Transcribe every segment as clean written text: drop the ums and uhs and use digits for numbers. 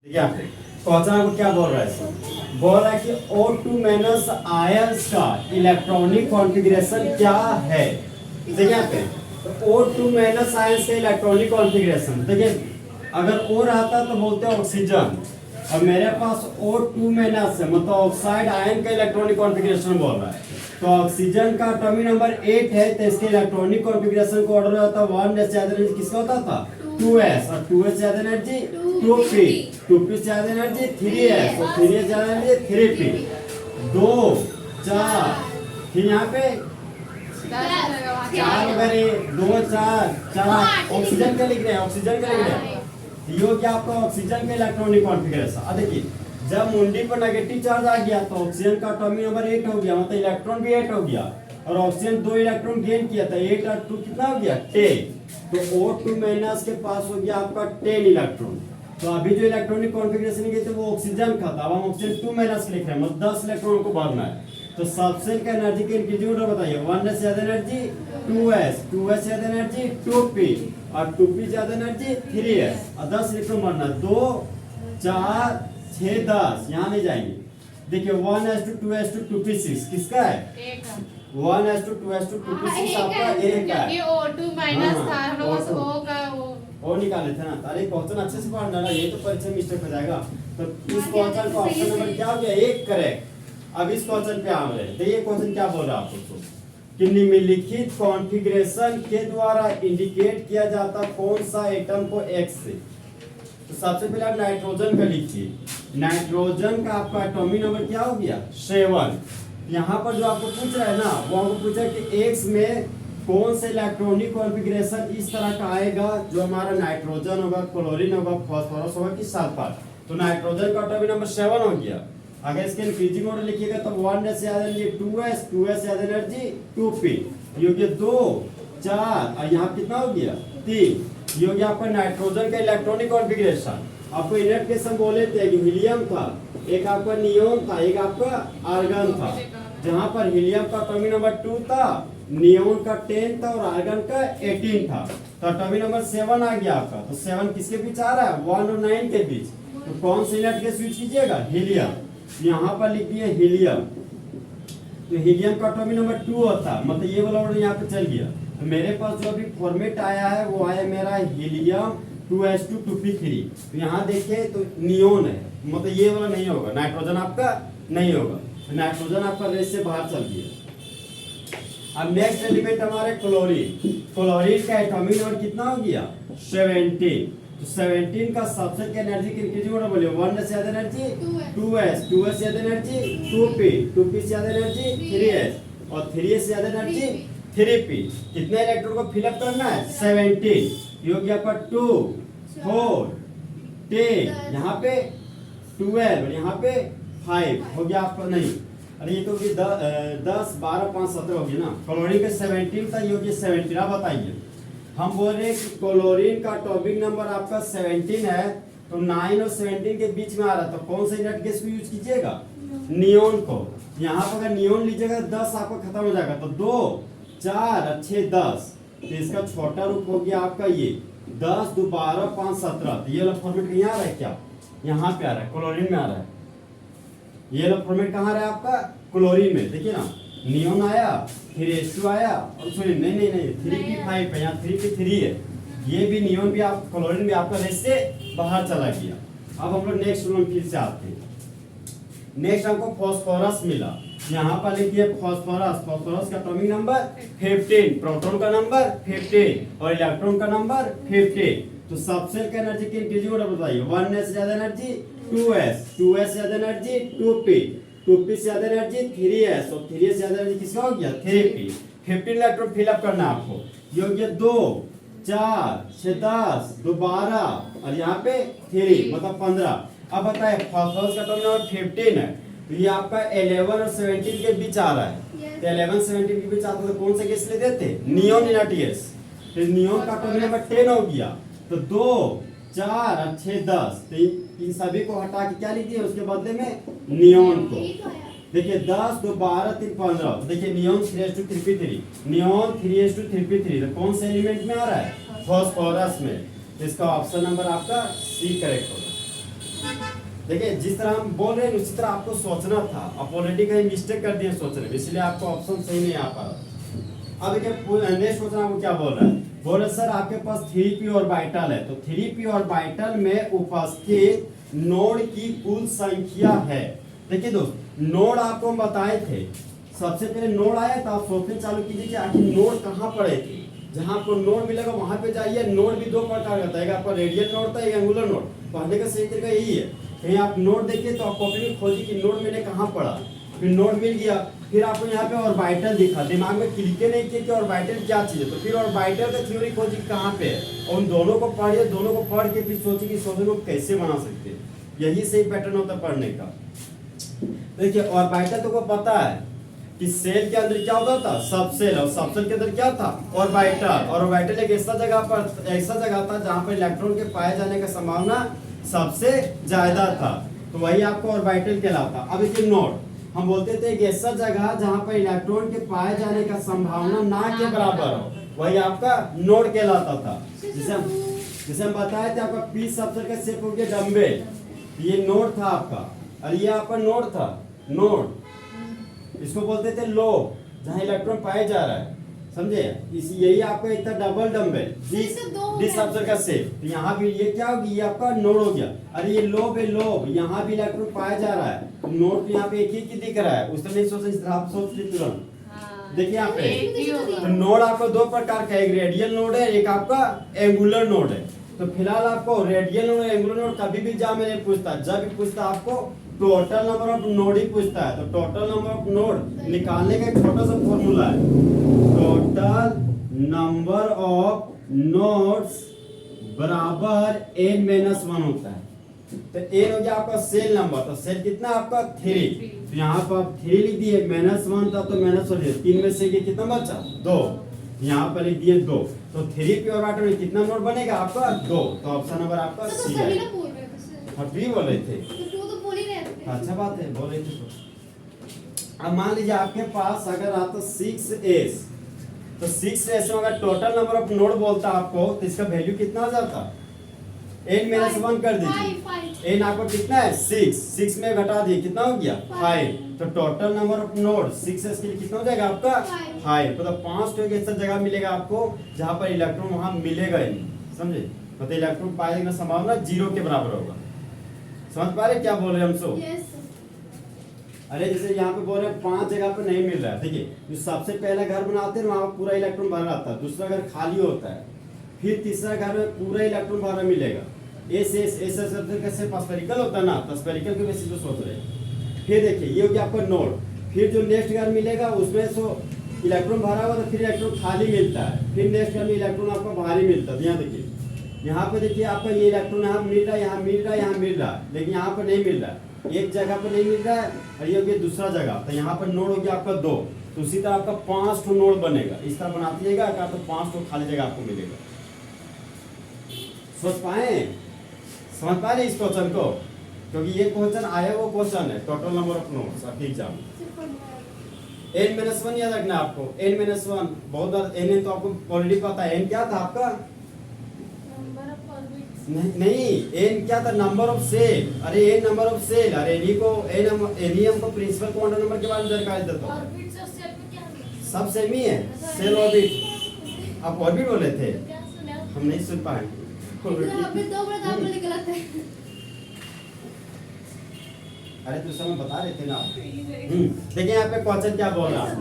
Question आपको क्या बोल रहा है? बोल रहा है कि O2 माइनस आयंस का इलेक्ट्रॉनिक कॉन्फ़िगरेशन क्या है। देखिए यहाँ पे तो O2 माइनस आयंस का इलेक्ट्रॉनिक कॉन्फ़िगरेशन देखिए, अगर O रहता तो बोलते हैं ऑक्सीजन, और मेरे पास O2 माइनस है मतलब ऑक्साइड आयन का इलेक्ट्रॉनिक कॉन्फ़िगरेशन बोल रहा है। तो ऑक्सीजन का एटॉमिक नंबर 8 है, तो इसके इलेक्ट्रॉनिक कॉन्फ़िगरेशन को ऑर्डर होता है 1 से ज्यादा एनर्जी किसका होता था 2s, और 2s से ज्यादा एनर्जी 2p, 2p से ज्यादा एनर्जी 3s, और 3s से ज्यादा एनर्जी 3p। 2 4 फिर यहाँ पे 4 वगैरह 2 4 4 ऑक्सीजन का लिख रहे हैं, ऑक्सीजन का लिख रहे हैं। ये क्या आपका ऑक्सीजन का इलेक्ट्रॉनिक कॉन्फ़िगरेशन। अब देखिए जब मुंडी पर नेगेटिव चार्ज आ गया तो ऑक्सीजन का एटॉमिक नंबर 8 हो गया, मतलब इलेक्ट्रॉन भी 8 हो गया, और ऑक्सीजन 2 इलेक्ट्रॉन गेन किया था, 8 और 2 कितना हो गया 10। तो O2 माइनस के पास हो गया आपका 10 इलेक्ट्रॉन। तो अभी जो इलेक्ट्रॉनिक कॉन्फ़िगरेशन गए थे वो ऑक्सीजन का था, अब हम ऑक्सीजन 2 माइनस लिख रहे हैं, मतलब 10 इलेक्ट्रॉन को भरना है। तो सबसे का एनर्जी के इंक्रीज बताइए, 1 से ज्यादा एनर्जी 2s, 2s से ज्यादा एनर्जी 2p, और 2p से ज्यादा एनर्जी 3s, और 10 इलेक्ट्रॉन भरना है। 2 4 6 10 यहाँ नहीं जाएंगे। देखिए 1s2 2s2 2p6 किसका है? 1s2 2s2 2p6 आपका एक है। ये O2 माइनस था, हम लोग बस O का वो निकाले थे ना। अरे क्वेश्चन अच्छे से पढ़ना ना, ये तो परीक्षा में मिस्टेक हो जाएगा। तो इस क्वेश्चन का ऑप्शन नंबर क्या हो गया? 1 करेक्ट। अब इस क्वेश्चन पे आ रहे हैं, देखिए क्वेश्चन क्या बोल रहा है आपको कि निम्नलिखित कॉन्फ़िगरेशन के द्वारा इंडिकेट किया जाता कौन सा एटम को X से। तो सबसे पहले आप नाइट्रोजन का लिखिए। नाइट्रोजन का आपका एटॉमिक नंबर क्या हो गया 7। यहाँ पर जो आपको पूछ रहा है ना, वो आपको पूछा है कि X में कौन से इलेक्ट्रॉनिक कॉन्फ़िगरेशन इस तरह का आएगा जो हमारा नाइट्रोजन होगा, क्लोरीन होगा, फास्फोरस होगा कि सल्फर। तो नाइट्रोजन का एटॉमिक नंबर 7 हो गया। अगर इसके इंक्रीजिंग ऑर्डर लिखिएगा तो 1 से ज्यादा एनर्जी 2s, 2s से ज्यादा एनर्जी 2p, ये हो गया 2 4, और यहाँ कितना हो गया 3। ये हो गया आपका नाइट्रोजन का इलेक्ट्रॉनिक कॉन्फ़िगरेशन। आपको इनर्ट केस हम बोले थे कि हीलियम था, एक आपका नियोन था, एक आपका आर्गन था। जहाँ पर हीलियम का एटॉमिक नंबर 2 था, नियोन का 10 था, और आर्गन का 18 था। तो एटॉमिक नंबर 7 आ गया आपका। तो 7 किसके बीच आ रहा है? 1 और 9 के बीच। तो कौन सा इनर्ट केस यूज कीजिएगा? हीलियम। यहाँ पर लिख दिए हीलियम। तो हीलियम का एटॉमिक नंबर 2 होता, मतलब ये वाला ऑर्डर यहाँ पे चल गया। तो मेरे पास जो अभी फॉर्मेट आया है वो आया मेरा हीलियम 2s2 2p3। तो यहाँ देखिए तो नियोन है, मतलब ये वाला नहीं होगा, नाइट्रोजन आपका नहीं होगा। तो नाइट्रोजन आपका रेस से बाहर चल गया। अब नेक्स्ट एलिमेंट हमारे क्लोरीन। क्लोरीन का एटॉमिक नंबर कितना हो गया 17। तो 17 का सबसे क्या एनर्जी की इंक्रीजिंग ऑर्डर बोलिए, 1 से ज्यादा एनर्जी 2s, 2s से ज्यादा एनर्जी 2p, 2p से ज्यादा एनर्जी 3s, और 3s से ज्यादा एनर्जी 3p। कितने इलेक्ट्रॉन को फिलअप करना है 17। ये हो गया आपका 2 4 10, यहाँ पे 12, और यहाँ पे 5 हो गया आपका। नहीं अरे ये तो 10 12 5 17 हो गया ना। क्लोरीन का 17 था, ये हो गया 17। अब बताइए हम बोल रहे हैं कि क्लोरीन का एटॉमिक नंबर आपका 17 है, तो 9 और 17 के बीच में आ रहा है, तो कौन सा इनर्ट गैस को यूज कीजिएगा? नियोन को। यहाँ पर अगर नियोन लीजिएगा 10 आपका खत्म हो जाएगा, तो 2 4 और 6 10। तो इसका छोटा रूप हो गया आपका ये 10 2 12 5 17। तो ये वाला फॉर्मेट कहीं आ रहा है क्या? यहाँ पे आ रहा है, क्लोरीन में आ रहा है। ये वाला फॉर्मेट कहाँ आ रहा है आपका? क्लोरीन में। देखिए ना, नियोन आया, फिर H2 आया, और सॉरी नहीं 3p5 है, यहाँ 3p3 है। ये भी नियोन भी आप क्लोरीन भी आपका रेस से बाहर चला गया। अब हम लोग नेक्स्ट रूल फिर से आते हैं। नेक्स्ट हमको फास्फोरस मिला। यहाँ पर लिखिए फास्फोरस। फास्फोरस का एटॉमिक नंबर 15, प्रोटॉन का नंबर 15, और इलेक्ट्रॉन का नंबर 15। तो सबसे का एनर्जी की इंक्रीजिंग ऑर्डर बताइए, 1 से ज्यादा एनर्जी 2s, 2s से ज्यादा एनर्जी 2p, 2p से ज्यादा एनर्जी 3s, और 3s से ज्यादा एनर्जी किसका हो गया 3p। 15 इलेक्ट्रॉन फिलअप करना है आपको। ये हो गया 2 4 6 10 2 12, और यहाँ पे 3 मतलब 15। अब बताए फास्फोरस का एटॉमिक नंबर 15 है, तो ये आपका 11 और 17 के बीच आ रहा है। तो 11 17 के बीच आता है, तो कौन सा गैस ले देते? Neon inert gas. तो नियोन का एटॉमिक नंबर 10 हो गया। तो 2 4 और 6 10, तो इन सभी को हटा के क्या लिख दिया उसके बदले में? नियोन को। देखिए 10 2 12 3 15। तो देखिए neon 3s2 3p3, neon 3s2 3p3। तो कौन से एलिमेंट में आ रहा है? फास्फोरस में। इसका ऑप्शन नंबर आपका सी करेक्ट होगा। देखिए जिस तरह हम बोल रहे हैं उसी तरह आपको सोचना था, आप ऑलरेडी कहीं मिस्टेक कर दिए सोचने में, इसलिए आपको ऑप्शन सही नहीं आ पा रहा। अब देखिए नेक्स्ट क्वेश्चन आपको क्या बोल रहा है, बोल रहे सर आपके पास 3p ऑर्बिटल है, तो 3p ऑर्बिटल में उपस्थित नोड की कुल संख्या है। देखिए दोस्त नोड आपको हम बताए थे, सबसे पहले नोड आया तो आप सोचने चालू कीजिए कि आखिर नोड कहाँ पड़े थे। जहां आपको नोड मिलेगा वहां पे जाइए। नोड भी दो प्रकार का था, एक आपका रेडियल नोड था, एक एंगुलर नोड। पढ़ने का सही तरीका यही है, कहीं आप नोड देखिए तो आप कॉपी में खोजिए कि नोड मैंने कहाँ पढ़ा, फिर नोड मिल गया, फिर आपको यहाँ पे ऑर्बिटल दिखा, दिमाग में क्लिक नहीं किया कि ऑर्बिटल क्या चीज है, तो फिर ऑर्बिटल का थ्योरी खोजिए कहाँ पे है, और उन दोनों को पढ़िए, दोनों को पढ़ के फिर सोचिए कि सोचने को कैसे बना सकते हैं। यही सही पैटर्न होता है पढ़ने का। देखिए ऑर्बिटल तो को पता है कि सेल के अंदर क्या होता था, सब सेल, और सब सेल के अंदर क्या था, ऑर्बिटल। और ऑर्बिटल एक ऐसा जगह था जहां पर इलेक्ट्रॉन के पाए जाने का संभावना सबसे ज्यादा था, तो वही आपको ऑर्बिटल कहलाता। अब देखिए नोड हम बोलते थे एक ऐसा जगह जहां पर इलेक्ट्रॉन के पाए जाने का संभावना ना के बराबर हो, वही आपका नोड कहलाता था। जैसे हम बताए थे आपका पी सबसेट का शेप हो गया डम्बेल, ये नोड था आपका, और ये आपका नोड था, नोड इसको बोलते थे लोब, जहां इलेक्ट्रॉन पाए जा रहा है, समझे। इस यही आपका एक था डबल डम्बेल डी सबसेट का शेप, तो यहाँ भी ये क्या होगी, ये आपका नोड हो गया। अरे ये लोब है, लोब यहाँ भी इलेक्ट्रॉन पाया जा रहा है, तो नोड यहाँ पे एक ही दिख रहा है, उस तरह नहीं सोच, इस तरह आप सोच लीजिए तुरंत। देखिए यहाँ पे तो नोड आपका दो प्रकार का, एक रेडियल नोड है, एक आपका एंगुलर नोड है। तो फिलहाल आपको रेडियल नोड एंगुलर नोड कभी भी एग्जाम में नहीं पूछता, जब भी पूछता आपको टोटल नंबर ऑफ नोड ही पूछता है। तो टोटल नंबर ऑफ नोड निकालने का एक छोटा सा फॉर्मूला है, टोटल नंबर ऑफ नोड्स बराबर n-1 होता है। तो n हो गया आपका सेल नंबर, तो सेल कितना आपका 3, तो यहाँ पर आप 3 लिख दिए, -1 था तो -1, 3 में से ये कितना बचा 2, यहाँ पर लिख दिए 2, तो 3p ऑर्बिटल में कितना नोड बनेगा आपका 2, तो ऑप्शन नंबर आपका सी है। और भी बोल रहे थे, अच्छा बात है बोल रहे थे। अब मान लीजिए आपके पास अगर आता 6s, तो 6s में अगर टोटल नंबर ऑफ नोड बोलता आपको, तो इसका वैल्यू कितना हो जाता, n-1 कर दीजिए। n आपको कितना है 6 में घटा दिए कितना हो गया 5, तो total number of node 6s के लिए कितना हो जाएगा आपका 5, मतलब 5 तो एक ऐसा जगह मिलेगा आपको जहां पर इलेक्ट्रॉन वहां मिलेगा ही नहीं, समझे। मतलब इलेक्ट्रॉन पाए जाने की संभावना 0 के बराबर होगा। समझ पा रहे क्या बोल रहे हैं हम सब? अरे जैसे यहाँ पे बोल रहे हैं 5 जगह पे नहीं मिल रहा है। देखिए जो सबसे पहला घर बनाते हैं वहाँ पूरा इलेक्ट्रॉन भरा रहता है, दूसरा घर खाली होता है, फिर तीसरा घर में पूरा इलेक्ट्रॉन भरा मिलेगा। कैसे स्फेरिकल होता है ना, तो स्फेरिकल के बेसिस पे सोच रहे हैं। फिर देखिए ये हो गया आपका नोड, फिर जो नेक्स्ट घर मिलेगा उसमें सो इलेक्ट्रॉन भरा हुआ तो फिर इलेक्ट्रॉन खाली मिलता है, फिर नेक्स्ट घर में इलेक्ट्रॉन आपको भारी मिलता है। यहाँ देखिए, यहाँ पे देखिए आपका ये इलेक्ट्रॉन यहाँ मिल रहा है, यहाँ मिल रहा है, यहाँ मिल रहा है, लेकिन यहाँ पर नहीं मिल रहा है, एक जगह पर नहीं मिल रहा है, और ये हो गया दूसरा जगह, तो यहाँ पर नोड हो गया आपका 2, तो उसी तरह आपका 5 ठो नोड बनेगा। इस तरह बनाते जाएगा तो 5 ठो खाली जगह आपको मिलेगा। सोच पाए, समझ पाए इस क्वेश्चन को, क्योंकि ये क्वेश्चन आया वो क्वेश्चन है टोटल नंबर ऑफ नोड्स आपके एग्जाम। n-1 याद रखना आपको, n-1 बहुत बार n तो आपको ऑलरेडी पता है, n क्या था आपका, नहीं n क्या था, नंबर ऑफ सेल। अरे n नंबर ऑफ सेल, अरे n हमको प्रिंसिपल क्वांटम नंबर के बारे में जानकारी देता हूँ, सब सेम ही है, सेल ऑर्बिट। आप ऑर्बिट बोले थे, हम नहीं सुन पाए। अरे तो समय बता रहे थे ना। देखिए यहाँ पे क्वेश्चन क्या बोल रहा है,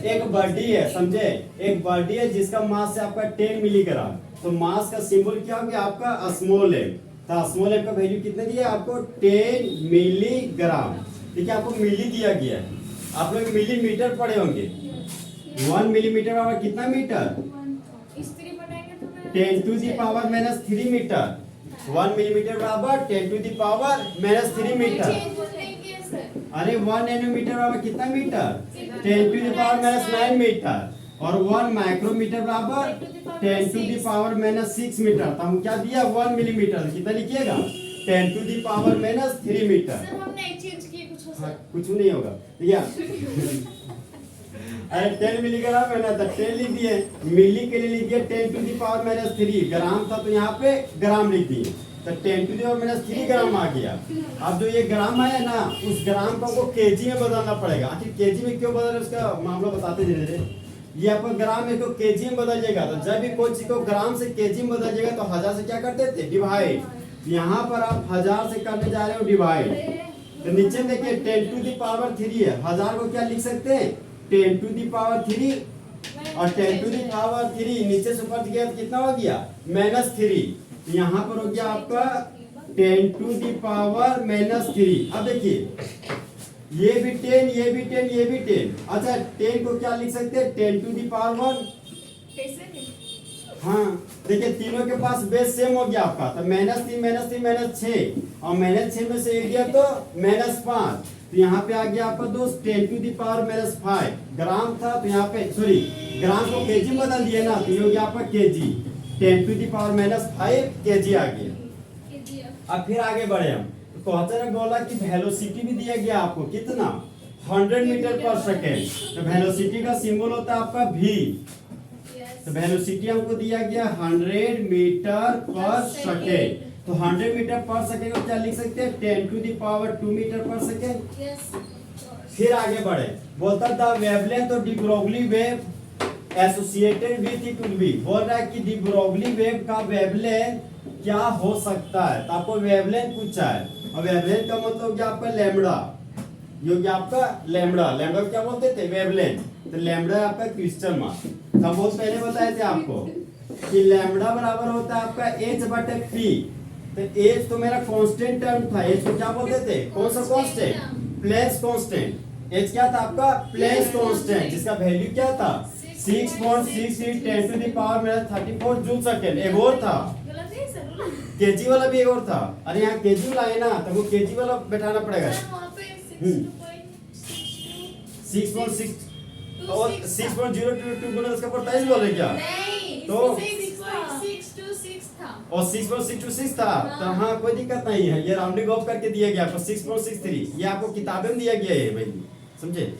एक बॉडी है, समझे, एक बॉडी है जिसका मास है आपका 10 मिलीग्राम, तो मास का सिंबल क्या हो गया आपका स्मॉल m, तो स्मॉल m का वैल्यू कितना दिया आपको 10 मिलीग्राम। देखिए आपको मिली दिया गया है, आप लोग मिलीमीटर पढ़े होंगे, 1 मिलीमीटर बराबर कितना मीटर, 10⁻³ मीटर, 1 मिलीमीटर बराबर 10⁻³ मीटर। अरे 1 नैनोमीटर बराबर कितना मीटर, 10⁻⁻⁹ मीटर, और 1 माइक्रोमीटर बराबर 10⁻⁻6 मीटर। तो हम क्या दिया 1 मिलीमीटर, कितना लिखिएगा 10⁻³ मीटर। कुछ नहीं होगा भैया। अरे 10 मिलीग्राम है ना, तो 10 लिख दिए, मिली के लिए लिख दिए 10⁻³ ग्राम था तो यहाँ पे ग्राम लिख दिए, तो 10 टू दी पावर माइनस 3 ग्राम आ गया। अब जो ये ग्राम है ना, उस ग्राम को आपको केजी में बदलना पड़ेगा। आखिर केजी में क्यों बदल रहे हैं उसका मामला बताते धीरे धीरे। ये आपका ग्राम है तो केजी में बदल जाएगा। तो जब भी कोई चीज को ग्राम से केजी में बदल जाएगा तो 1000 से क्या करते थे, डिवाइड। यहाँ पर आप 1000 से करने जा रहे हो डिवाइड, तो नीचे देखिए 10 टू दी पावर 3 है। 1000 को क्या लिख सकते हैं, 10 टू दी पावर 3, और 10 टू दी पावर 3 नीचे से ऊपर गया तो कितना हो गया, -3। यहाँ पर हो गया आपका 10 टू दी पावर -3। अब देखिए ये भी 10, ये भी 10, ये भी 10। अच्छा 10 को क्या लिख सकते हैं, 10 टू दी पावर 1। हाँ देखिए तीनों के पास बेस सेम हो गया आपका, तो -3 -6, और -6 में से 1 गया तो -5। तो यहाँ पे आ गया आपका दोस्त 10 टू दी पावर -5 ग्राम था, तो यहाँ पे सॉरी ग्राम को केजी में बदल दिया ना, तो ये हो गया आपका KG. 10 to the power -5 KG आ गया। अब फिर आगे बढ़े हम, तो क्वेश्चन ने बोला कि वेलोसिटी भी दिया गया आपको, कितना 100 मीटर पर सेकेंड। तो वेलोसिटी का सिंबल होता है आपका v। तो वेलोसिटी हमको दिया गया 100 मीटर पर सेकेंड। तो 100 मीटर पर सेकेंड को क्या लिख सकते हैं, 10 टू दी पावर 2 मीटर पर सेकेंड। फिर आगे बढ़े, बोलता the wavelength of the Broglie wave associated with it will be. बोल रहा है कि द ब्रोगली वेव का वेवलेंथ क्या हो सकता है। तो आपको वेवलेंथ पूछा है, और वेवलेंथ का मतलब हो गया आपका लैम्बडा। ये हो गया आपका लैम्बडा। लैम्बडा क्या बोलते थे, वेवलेंथ। तो लैम्बडा आपका क्रिस्टल मास। हम बहुत पहले बताए थे आपको कि लैम्बडा बराबर होता है आपका h/p। तो h तो मेरा कांस्टेंट टर्म था। h को क्या बोलते थे, कौन सा कांस्टेंट, प्लेस कांस्टेंट। h क्या था आपका, प्लेस कांस्टेंट, जिसका वैल्यू क्या था 6.63 10 to the power -34 joule second. एक और था केजी वाला भी, एक और था। अरे यहाँ केजी वाला है ना, तो वो केजी वाला बैठाना पड़ेगा। 6.6 और 6.022 गुना उसका 23 बोल रहे क्या, तो और 6.626 था। तो हाँ कोई दिक्कत नहीं है, ये राउंडिंग ऑफ करके दिया गया आपको 6.63। ये आपको किताबें में दिया गया है भाई, समझे।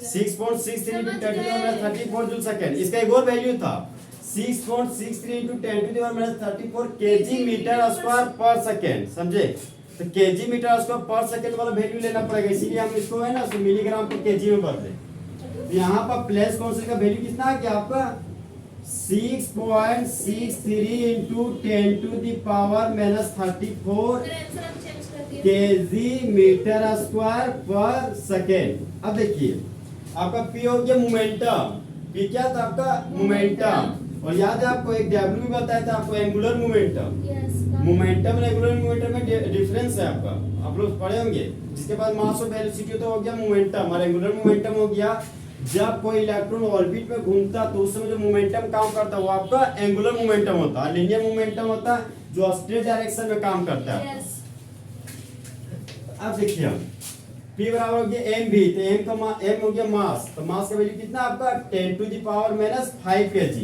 6.63 × 10⁻34 जूल सेकंड। इसका एक और वैल्यू था 6.63 × 10⁻34 केजी मीटर स्क्वायर पर सेकंड, समझे। तो केजी मीटर स्क्वायर पर सेकंड वाला वैल्यू लेना पड़ेगा, इसीलिए हम इसको है ना मिलीग्राम पर केजी में बदले। तो यहाँ पर प्लेस कांस्टेंट का वैल्यू कितना आ गया आपका 6.63 × 10 to the power -34 KG metre square पर सेकेंड। अब देखिए आपका P हो गया मोमेंटम। P क्या था आपका, मोमेंटम। और याद है आपको एक W भी बताया था आपको, एंगुलर मोमेंटम। मोमेंटम और एंगुलर मोमेंटम में डिफरेंस है आपका, आप लोग पढ़े होंगे। जिसके बाद मास और वेलोसिटी तो हो गया मोमेंटम, और एंगुलर मोमेंटम हो गया जब कोई इलेक्ट्रॉन ऑर्बिट में घूमता तो उस समय जो मोमेंटम काम करता है वो आपका एंगुलर मोमेंटम होता है। लीनियर मोमेंटम होता है जो स्ट्रेट डायरेक्शन में काम करता है। अब देखिए हम P बराबर हो गया mv। तो m हो गया मास। तो मास का वैल्यू कितना आपका 10 टू द पावर -5 kg।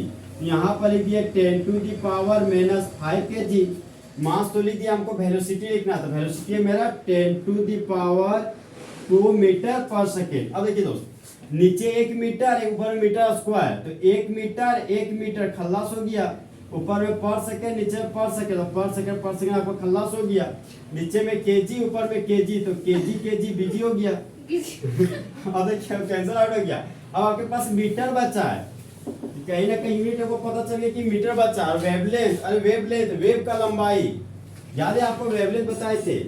यहाँ पर लिख दिया 10 टू द पावर -5 kg। मास तो लिख दिया, हमको वेलोसिटी लिखना था। वेलोसिटी है मेरा 10 टू द पावर 2 मीटर पर सेकेंड। अब देखिए दोस्त, नीचे 1 मीटर एक ऊपर मीटर स्क्वायर, तो 1 मीटर खल्लास हो गया। ऊपर में पर सेकेंड, नीचे में पर सेकेंड, पर सेकेंड आपका खल्लास हो गया। नीचे में केजी, ऊपर में केजी, तो केजी बीजी हो गया। अब देखिए कैंसिल आउट हो गया। अब आपके पास मीटर बचा है, कहीं ना कहीं यूनिट को पता चल गया कि मीटर बचा। और वेवलेंथ, अरे वेवलेंथ वेव का लंबाई याद है आपको, वेवलेंथ बताए थे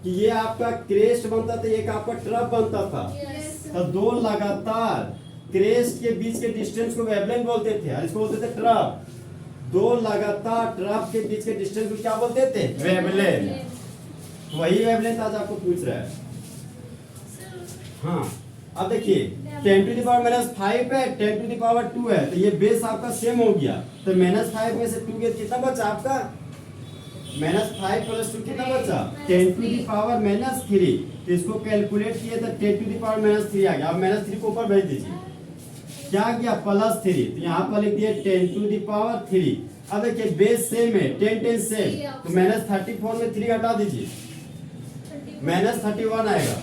कि ये आपका क्रेस्ट बनता था, एक आपका ट्रफ बनता था। तो दो लगातार क्रेस्ट के बीच के डिस्टेंस को वेवलेंथ बोलते थे, और इसको बोलते थे ट्रफ। दो लगातार ट्रफ के बीच के डिस्टेंस को क्या बोलते थे, वेवलेंथ। वही वेवलेंथ आज आपको पूछ रहा है। हाँ अब देखिए 10 टू द पावर -5 है, 10 टू द पावर 2 है, तो ये बेस आपका सेम हो गया। तो -5 में से 2 गया, कितना बचा आपका, -5 + 2 कितना बचा 10 टू द पावर -3। तो इसको कैलकुलेट किया तो 10 टू द पावर -3 आ गया। अब -3 को ऊपर भेज दीजिए, क्या आ गया +3। तो यहाँ पर लिख दिया 10 टू द पावर 3। अब देखिए बेस सेम है, 10 सेम, तो -34 में 3 हटा दीजिए, -31 आएगा।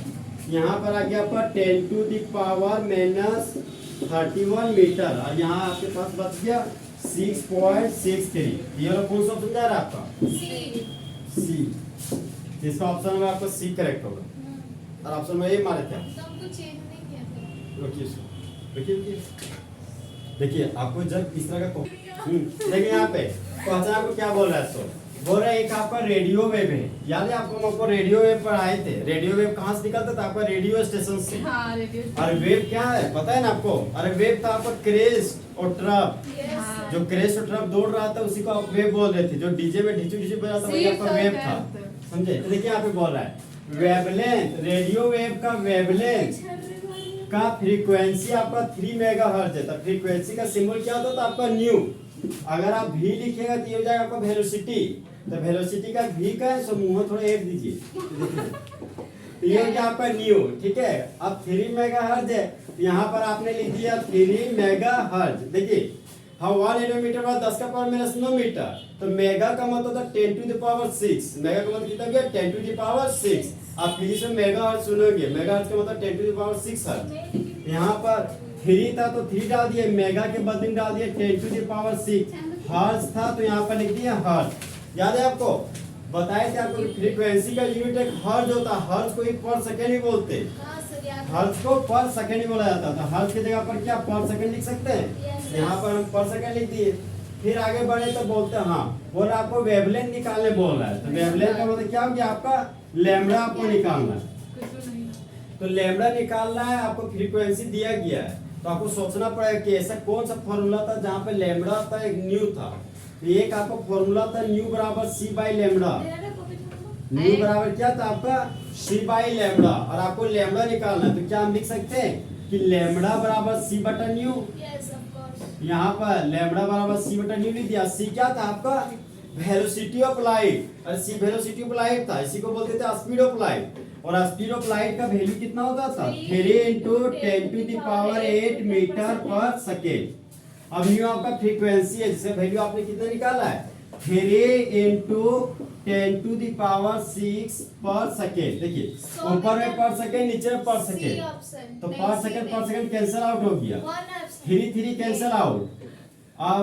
यहाँ पर आ गया आपका 10 टू द पावर -31 मीटर, और यहाँ आपके पास बच गया 6.63। ये वाला कौन सा ऑप्शन जा रहा है आपका, सी। इसका ऑप्शन में आपको सी करेक्ट होगा और ऑप्शन में ए मारे थे आप। तो हमको चेंज नहीं किया था। रुकिए देखिए आपको जब इस तरह का देखिए यहाँ पे क्वेश्चन आपको क्या बोल रहा है, तो बोल रहा है एक आपका रेडियो वेव है। याद है आपको, हम आपको रेडियो वेव पढ़ाए थे। रेडियो वेव कहाँ से निकलता था? आपका रेडियो स्टेशन से। हाँ रेडियो। और वेव क्या है पता है ना आपको? अरे वेव था आपका क्रेस्ट और ट्रफ। हाँ। जो क्रेस्ट और ट्रफ दौड़ रहा था उसी को आप वेव बोल रहे थे। जो डीजे में ढिचू ढिचू बजा था वही आपका वेव था, समझे? तो देखिए यहाँ पे बोल रहा है वेवलेंथ, रेडियो वेव का वेवलेंथ का फ्रीक्वेंसी आपका 3 मेगाहर्ट्ज है। तो फ्रीक्वेंसी का सिंबल क्या होता था आपका न्यू। अगर आप v लिखिएगा तो ये हो जाएगा आपका वेलोसिटी। तो वेलोसिटी का v का है, सो मुंह थोड़ा ऐड दीजिए। तो ये हो गया आपका न्यू, ठीक है। अब 3 मेगाहर्ट्ज है, तो यहाँ पर आपने लिख दिया 3 मेगाहर्ट्ज। देखिए हाँ 1 रेडियोमीटर बाद 10 का पावर माइनस 9 मीटर। तो मेगा का मतलब था 10 टू द पावर 6। मेगा का मतलब कितना गया? 10 टू द पावर 6। आप फिजिक्स में मेगाहर्ट्ज सुनोगे, मेगाहर्ट्ज का मतलब 10 टू द पावर 6 हर्ट्ज। यहाँ पर 3 था तो 3 डाल दिए, मेगा के बदले में डाल दिए 10 टू द पावर 6। हर्ट्ज था तो यहाँ पर लिख दिया हर्ट्ज। याद है आपको? बताए थे आपको फ्रीक्वेंसी का यूनिट एक हर्ट्ज होता है। हर्ट्ज को ही पर सेकंड ही बोलते हैं। हर्ट्ज को पर सेकंड ही बोला जाता था। हर्ट्ज की जगह पर क्या पर सेकंड लिख सकते हैं? यहाँ पर हम पर सेकंड लिख दिए। फिर आगे बढ़े तो बोलते हैं हाँ बोल रहा आपको वेवलेंथ निकालने बोल रहा है। तो वेवलेंथ का मतलब क्या हो गया आपका? लैम्बडा आपको निकालना है। तो लैम्बडा निकालना है आपको, फ्रीक्वेंसी दिया गया है। तो आपको सोचना पड़ेगा कि ऐसा कौन सा फॉर्मूला था जहाँ पे लैम्बडा था, एक न्यू था। एक आपका फॉर्मूला था न्यू बराबर सी बाई लैम्बडा। न्यू बराबर क्या था आपका? सी बाई लैम्बडा। और आपको लैम्बडा निकालना है तो क्या हम लिख सकते हैं कि लैम्बडा बराबर सी बटा न्यू। यहाँ पर लैम्बडा बराबर सी बटा न्यू लिख दिया। सी क्या था आपका? Velocity of light. और सी वेलोसिटी ऑफ लाइट था, इसी को बोलते थे स्पीड ऑफ लाइट। और स्पीड ऑफ लाइट का वैल्यू कितना होता था? 3 into 10 to the power 8 metre पर सेकेंड। अब न्यू आपका फ्रीक्वेंसी है, जिसका वैल्यू आपने कितना निकाला है? 3 into 10 to the power 6 पर सेकेंड। देखिए ऊपर में पर सेकेंड, नीचे में पर सेकेंड। तो पर सेकेंड कैंसिल आउट हो गया। 3 कैंसिल आउट। अब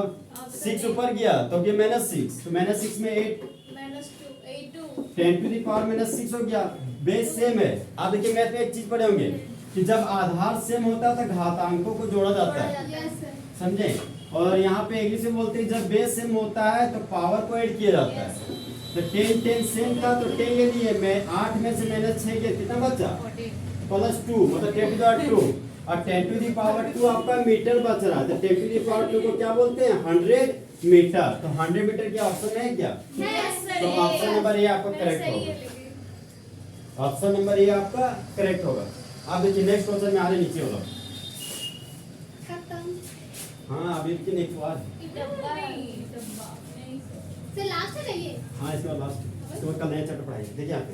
6 ऊपर गया तो ये -6। तो -6 में 8 10 to the power -6 हो गया। बेस सेम है। आप देखिए मैथ में एक चीज पढ़े होंगे कि जब आधार सेम होता है तो घातांकों को जोड़ा जाता है, समझे? और यहाँ पे इंग्लिश में बोलते हैं जब बेस सेम होता है तो पावर को ऐड किया जाता है। तो 10 सेम था तो 10 ले लिए, मैं 8 में से -6 गया, कितना बचा? +2 मतलब 10 to the 2। और 10 to the power 2 आपका मीटर बच रहा है। तो 10 to the power 2 को क्या बोलते हैं? 100 मीटर। तो 100 मीटर के ऑप्शन है क्या? तो ऑप्शन नंबर ए आपका करेक्ट होगा। ऑप्शन नंबर ए आपका करेक्ट होगा। आप देखिए नेक्स्ट क्वेश्चन में आ रहे नीचे वाला। हाँ अभी की नेक्स्ट बार। हाँ इसके बाद लास्ट, इसके बाद कल नया चैप्टर पढ़ाएंगे। देखिए आप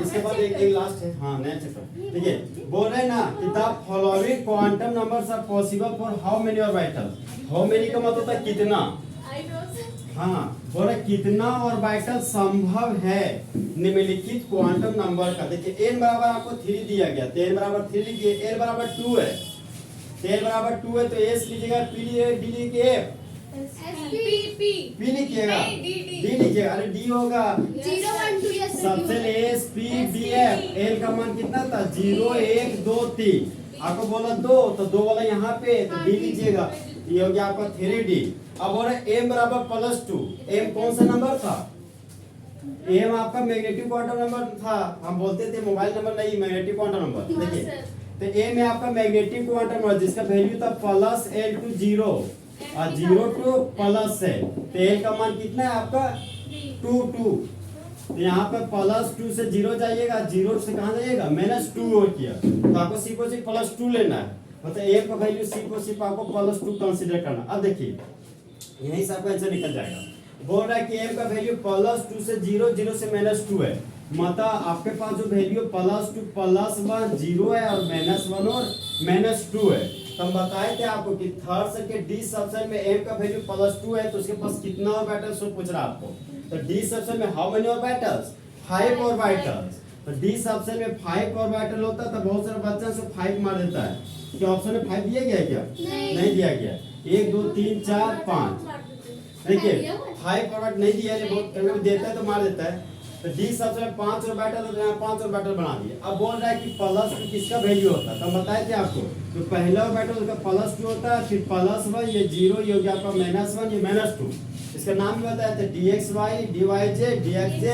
इसके बाद एक लास्ट है। हाँ नया चैप्टर। देखिए बोल रहे हैं ना कि the following quantum numbers are possible for how many orbitals. How many का मतलब होता है कितना। हाँ बोल रहे कितना ऑर्बिटल संभव है निम्नलिखित क्वांटम नंबर का। देखिए n बराबर आपको 3 दिया गया, तो n बराबर 3 लिखिए। l बराबर 2 है, l बराबर 2 है तो s लीजिएगा, p डी लिखिए, p लिखिएगा, d लिखिएगा। अरे d होगा सबसे s p d f। l का मान कितना था? 0 1 2 3। आपको बोला 2 तो 2 वाला यहाँ पे, तो d लीजिएगा। ये हो गया आपका 3d। अब हो रहा है m बराबर +2। m कौन सा नंबर था? m आपका मैग्नेटिक क्वांटम नंबर था। हम बोलते थे मोबाइल नंबर नहीं, मैग्नेटिक क्वांटम नंबर। देखिए तो m है आपका मैग्नेटिक क्वांटम नंबर जिसका वैल्यू था +L to 0 और 0 to प्लस है। तो l का मान कितना है आपका? 2 2। तो यहाँ पे +2 से 0 जाइएगा, 0 से कहाँ जाइएगा? -2 हो गया। तो आपको सिर्फ और सिर्फ +2 लेना है। मतलब m का वैल्यू सिर्फ और सिर्फ आपको +2 कंसीडर करना। अब देखिए यहीं से आपका आंसर निकल जाएगा। बोल रहा है कि m का वैल्यू +2 से 0 0 से -2 है। मतलब आपके पास जो वैल्यू +2 +1 0 है और -1 और -2 है। तो हम बताए थे आपको कि थर्ड से के डी सबसेट में m का वैल्यू +2 है तो उसके पास कितना ऑर्बिटल्स वो पूछ रहा है आपको। तो डी सबसेट में हाउ मेनी ऑर्बिटल्स? 5 ऑर्बिटल्स। तो डी सबसेट में 5 ऑर्बिटल होता है तो बहुत सारे बच्चा से 5 मार देता है। क्या ऑप्शन में 5 दिया गया है क्या? नहीं दिया गया। 1 2 3 4 5। देखिए 5 ऑर्बिटल नहीं दिया है, बहुत कभी देता है तो मार देता है। तो डी सबसे 5 ऑर्बिटल तो यहाँ 5 ऑर्बिटल बना दिए। अब बोल रहा है कि प्लस टू किसका वैल्यू होता है, तो बताए थे आपको, तो पहला ऑर्बिटल का प्लस टू होता है, फिर प्लस वन, ये जीरो, ये हो गया आपका माइनस वन, ये माइनस टू। इसका नाम भी बताया था dxy, dyj, dxj,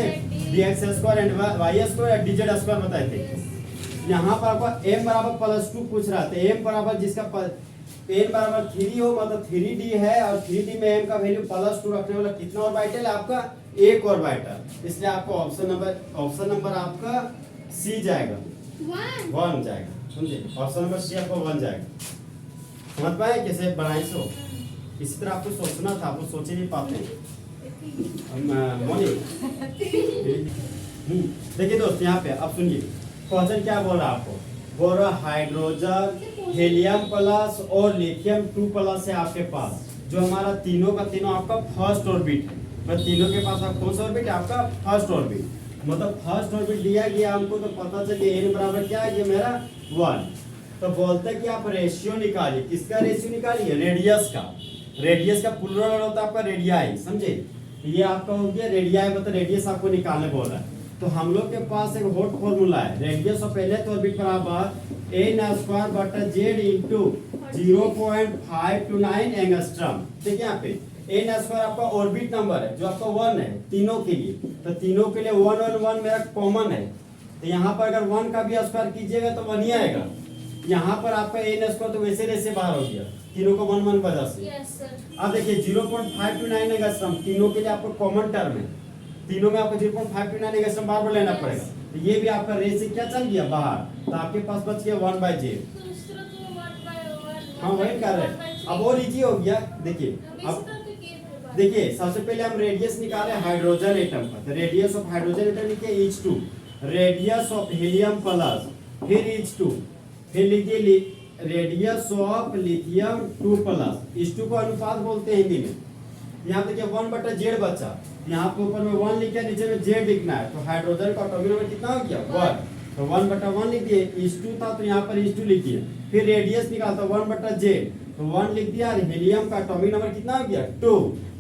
dx square and y square, dz square बताए थे। यहाँ पर आपका m बराबर प्लस टू पूछ रहा था, m बराबर जिसका n बराबर 3 हो मतलब 3d है, और 3d में m का वैल्यू प्लस टू रखने वाला कितना ऑर्बिटल है आपका, एक ऑर्बिटल। इसलिए आपको ऑप्शन नंबर आपका सी जाएगा, 1 जाएगा, समझे। ऑप्शन नंबर सी आपको 1 जाएगा। समझ पाए कैसे बनाए सो। इसी तरह आपको सोचना था, आपको सोच ही नहीं पाते। देखिए दोस्त यहाँ पे अब सुनिए क्वेश्चन क्या बोल रहा है आपको, बोल रहा हाइड्रोजन, हीलियम प्लस और लिथियम 2 प्लस है आपके पास, जो हमारा तीनों का तीनों आपका फर्स्ट ऑर्बिट है। मतलब तीनों के पास आप कौन सा ऑर्बिट है, आपका फर्स्ट ऑर्बिट। मतलब फर्स्ट ऑर्बिट दिया गया हमको, तो पता चलिए n बराबर क्या है, ये मेरा 1। तो बोलते हैं कि आप रेशियो निकालिए, किसका रेशियो निकालिए, रेडियस का। रेडियस का प्लूरल होता है आपका रेडियाई, समझे। ये आपका हो गया रेडियाई, मतलब रेडियस आपको निकालने बोल रहा है। तो हम लोग के पास एक हॉट फॉर्मूला है, रेडियस ऑफ एनथ ऑर्बिट बराबर n स्क्वायर बटा z इनटू 0.529 एंगस्ट्रॉम। ठीक है, यहाँ पे n स्क्वायर आपका ऑर्बिट नंबर है जो आपका 1 है तीनों के लिए, तो तीनों के लिए 1 और 1 मेरा कॉमन है। तो यहाँ पर अगर 1 का भी स्क्वायर कीजिएगा तो 1 ही आएगा। यहाँ पर आपका n स्क्वायर तो वैसे वैसे बाहर हो गया, तीनों को 1 1 वजह से। अब देखिए 0.529 एंगस्ट्रॉम तीनों के लिए आपको कॉमन टर्म है, तीनों में आपको 0.529 एंगस्ट्रॉम बार बार लेना पड़ेगा। तो ये भी आपका रेशियो क्या चल गया बाहर, तो आपके पास बच गया 1/j। हाँ वही कर रहे हैं। अब और इजी हो गया। देखिए अब देखिए सबसे पहले हम रेडियस निकाले हाइड्रोजन एटम का, तो रेडियस ऑफ हाइड्रोजन एटम लिखिए H2, radius of helium plus, फिर H2, फिर लिखिए radius of lithium 2 plus. H2 को अनुपात बोलते हैं हिंदी में। यहाँ देखिए 1/z बचा, यहाँ पे ऊपर में 1 लिखा, नीचे में z लिखना है। तो हाइड्रोजन का एटॉमिक नंबर कितना हो गया 1, तो 1/1 लिख दिए। H2 था तो यहाँ पर H2 लिख दिए। फिर रेडियस निकालता 1/z, तो 1 लिख दिया। हीलियम का एटॉमिक नंबर कितना हो गया 2,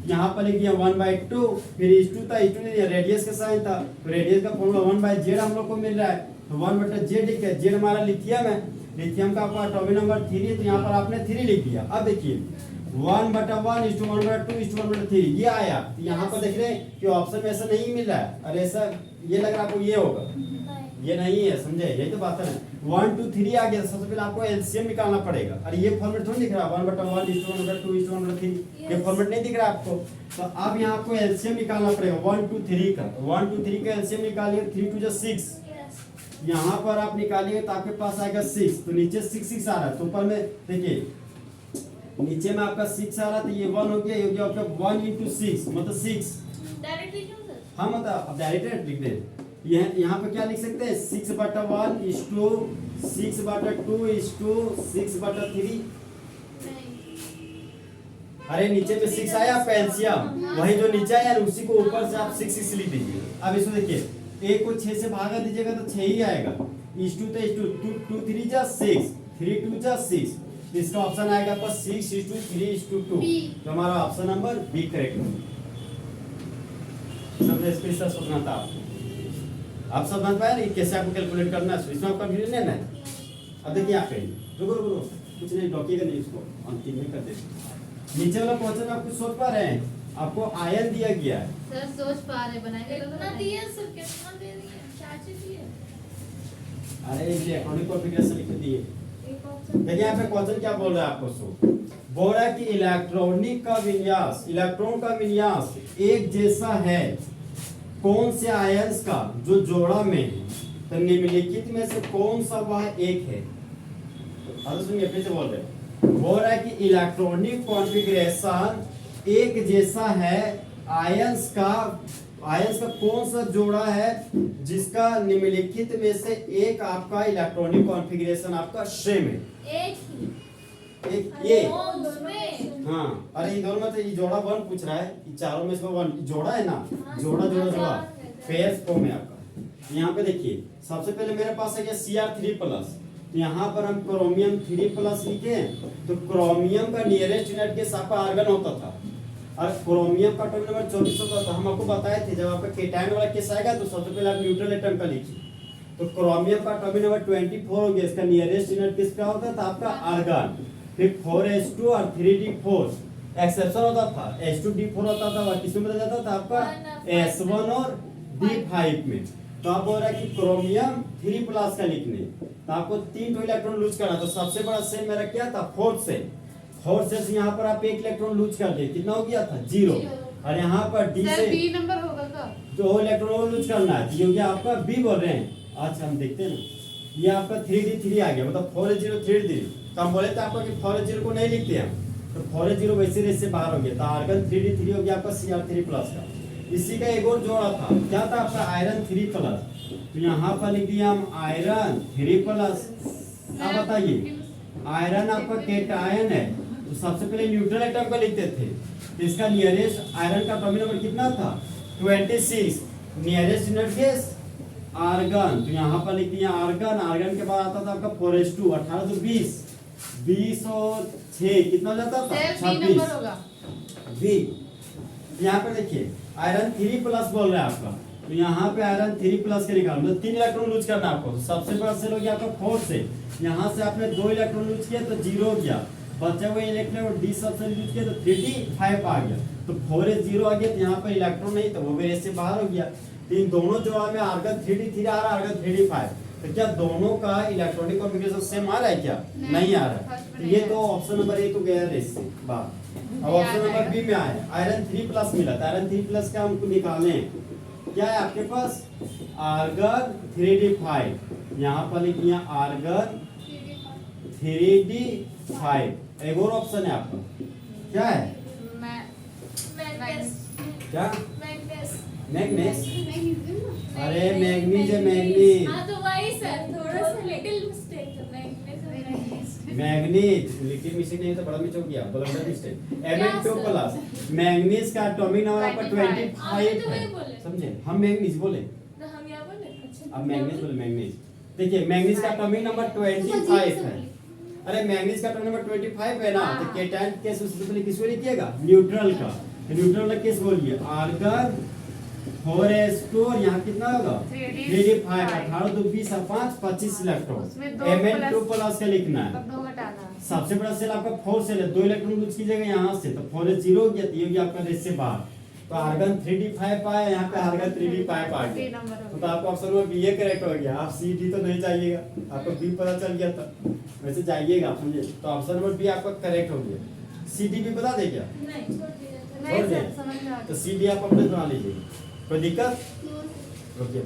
यहाँ पर लिख दिया 1/2। फिर H2 था, H2 लिख दिया, रेडियस का साइन था, तो रेडियस का फॉर्मूला 1/z हम लोग को मिल रहा है, तो 1/z लिख दिया। z हमारा लिथियम है, लिथियम का आपका एटॉमिक नंबर 3, तो यहाँ पर आपने 3 लिख दिया। अब देखिए 1/1 is to 1/2 is to 1/3 ये आया। तो यहाँ पर देख रहे हैं कि ऑप्शन में ऐसा नहीं मिल रहा है, और ऐसा ये लग रहा है आपको ये होगा, ये नहीं है, समझे। यही तो बात है, 1 2 3 आ गया। सबसे पहले आपको एलसीएम निकालना पड़ेगा, और ये फॉर्मेट थोड़ी दिख रहा है 1/1 is to 1/2 is to 1/3, ये फॉर्मेट नहीं दिख रहा है आपको। तो अब यहाँ आपको एलसीएम निकालना पड़ेगा 1 2 3 का। 1 2 3 का एलसीएम निकालिए, 3 2 6, यहाँ पर आप निकालिए तो आपके पास आएगा 6। तो नीचे 6 6 आ रहा है, तो ऊपर में देखिए नीचे में आपका 6 आ रहा, तो ये 1 हो गया, ये हो गया आपका 1 × 6 मतलब 6 डायरेक्ट लिख दूं सर? हाँ मतलब अब डायरेक्ट लिख दे। यहाँ पे क्या लिख सकते हैं 6/1 is to 6/2 is to 6/3। अरे नीचे में 6 आया आपका एलसीएम, वही जो नीचे आया उसी को ऊपर से आप 6 6 लिख दीजिए। अब इसको देखिए, एक को 6 से भागा दीजिएगा तो 6 ही आएगा। is to तो is to 2 3 जा 6, 3 2 जा 6, इसका ऑप्शन आएगा आपका 6 is to 3 is to 2। तो हमारा ऑप्शन नंबर बी करेक्ट होगा। सबसे स्पेशल सोचना था आपको। आप सब समझ पाए नहीं कैसे आपको कैलकुलेट करना है, इसमें आपका वीडियो लेना है। अब देखिए आप कहीं रुको कुछ नहीं, डॉकिएगा नहीं, इसको अंतिम में कर देते। नीचे वाला क्वेश्चन में आप कुछ सोच पा रहे हैं, आपको आयन दिया गया है सर, सोच पा रहे बनाएंगे कितना दिए सर, कितना दे दिए, क्या चीज दिए? अरे ये इलेक्ट्रॉनिक कॉन्फ़िगरेशन लिख दिए। एक ऑप्शन देखिए यहाँ पे क्वेश्चन क्या बोल रहा है आपको, सो बोल रहा है कि इलेक्ट्रॉनिक का विन्यास, इलेक्ट्रॉन का विन्यास एक जैसा है कौन से आयंस का जो जोड़ा में है, तो निम्नलिखित में से कौन सा वह एक है। तो सुनिए फिर से बोल रहा है कि इलेक्ट्रॉनिक कॉन्फ़िगरेशन एक जैसा है आयंस का कौन सा जोड़ा है जिसका निम्नलिखित में से एक आपका इलेक्ट्रॉनिक कॉन्फ़िगरेशन आपका सेम है। एक ये हाँ, अरे इन दोनों में से ये जोड़ा 1 पूछ रहा है, ये चारों में से 1 जोड़ा है ना, जोड़ा पेयर्स फॉर्म है आपका। यहाँ पे देखिए सबसे पहले मेरे पास है Cr3+, तो यहाँ पर हम क्रोमियम 3+ लिखे, तो क्रोमियम का नियरेस्ट यूनिट के साथ आर्गन होता था, और क्रोमियम का एटॉमिक नंबर 24 होता है। तो हम आपको बताए थे जब आपका केटायन वाला केस आएगा तो सबसे पहले आप न्यूट्रल एटम का लिखिए। तो क्रोमियम का एटॉमिक नंबर 24 हो गया, इसका नियरेस्ट यूनिट किसका होता था आपका आर्गन। फिर 4s2 और 3d4 एक्सेप्शन होता था, s2d4 होता था, और किसमें बदल जाता था आपका s1 और d5 में। तो आप बोल रहा है कि क्रोमियम 3+ का लिखने, तो आपको 3 तो इलेक्ट्रॉन लूज करना। तो सबसे बड़ा सेल मेरा क्या था 4th सेल। 4th सेल से यहाँ पर आप 1 इलेक्ट्रॉन लूज कर दिए, कितना हो गया था 0। और यहाँ पर d सर से बी नंबर होगा का? जो इलेक्ट्रॉन और लूज करना है, ये हो गया आपका b बोल रहे हैं। अच्छा हम देखते हैं ना, ये आपका 3d3 आ गया, मतलब 4s0 3d। तो हम बोले थे आपको कि 4s0 को नहीं लिखते हम, तो 4s0 वैसे रेस से बाहर हो गया। तो आर्गन 3d3 हो गया आपका Cr3+ का। इसी का एक और जोड़ा था, क्या था आपका आयरन 3+। तो यहाँ पर लिख दिया हम आयरन 3+। अब बताइए आयरन आपका केटायन है, तो सबसे पहले न्यूट्रल एटम का लिखते थे। तो इसका नियरेस्ट आयरन का एटॉमिक नंबर कितना था 26। नियरेस्ट यूनिट केस आर्गन, तो यहाँ पर लिख दिया आर्गन। आर्गन के बाद आता था आपका 4s2 18 तो 20 और 6 कितना हो जाता था सर बी नंबर 26। होगा। बी यहाँ पे देखिए आयरन 3+ बोल रहा है आपका, तो यहाँ पे आयरन 3+ के निकाल, मतलब 3 इलेक्ट्रॉन लूज करना है आपको। तो सबसे बड़ा सेल हो गया आपका 4 से, यहाँ से आपने 2 इलेक्ट्रॉन लूज किया तो 0 हो गया, बचे हुए इलेक्ट्रॉन डी सबसे लूज किया तो 3d5 आ गया। तो 4s0 आ गया, तो यहाँ पर इलेक्ट्रॉन नहीं तो वो भी रेस से बाहर हो गया। तो इन दोनों जोड़ा में आर्गन 3d3 आ रहा है, आर्गन 3d5। तो क्या दोनों का इलेक्ट्रॉनिक कॉन्फ़िगरेशन सेम आ रहा है क्या? नहीं आ रहा है। तो ये तो ऑप्शन नंबर ए तो गया रेस से बाहर। अब ऑप्शन नंबर बी में आया आयरन 3+ मिला था। आयरन 3+ का हमको निकालने क्या है आपके पास आर्गन 3d5, यहाँ पर लिख दिया आर्गन 3d5। एक और ऑप्शन है आपका क्या है मैग्नेस क्या मैग्नेस मैग्नीज। अरे मैग्नीज है मैग्नीज। हाँ तो वही सर, थोड़ा सा लिटिल मिस्टेक है। मैग्नेस मैग्नीज लिटिल मिस्टेक नहीं तो बड़ा मिस्टेक हो गया, ब्लंडर मिस्टेक। Mn2+। मैग्नीज का एटॉमिक नंबर आपका 25 आपने तो वही है, बोले। समझे? हम मैग्नीज बोले, तो हम यहाँ बोले अच्छा अब मैग्नीज बोले। मैग्नीज देखिए मैग्नीज का एटॉमिक नंबर 25 है। अरे मैग्नीज का एटॉमिक नंबर 25 है ना, तो केटायन केस उससे पहले किसको लिखिएगा न्यूट्रल का। न्यूट्रल का केस बोलिए आर्गन 4s2 और यहाँ कितना होगा 3d5 18 तो 20 और 5 25 इलेक्ट्रॉन। उसमें दो Mn2+ का लिखना है। तब 2 घटाना है। सबसे बड़ा सेल आपका 4 सेल है, 2 इलेक्ट्रॉन लूज कीजिएगा यहाँ से, तो 4s0 हो गया, तो ये हो गया आपका रेस से बाहर। तो आर्गन 3d5 आया, यहाँ पे आर्गन 3d5 आ बी गया। नंबर तो होगा। आपको ऑप्शन में बी करेक्ट हो गया। आप सी डी तो नहीं चाहिएगा, आपको बी पता चल गया था, वैसे जाइएगा समझे। तो ऑप्शन नंबर बी आपका करेक्ट हो गया। सी डी भी बता दे क्या? नहीं छोड़ दिया था। नहीं छोड़ सर दे। समझ में आ तो गया। सी डी आप अपने बना लीजिए, कोई दिक्कत? तो ओके।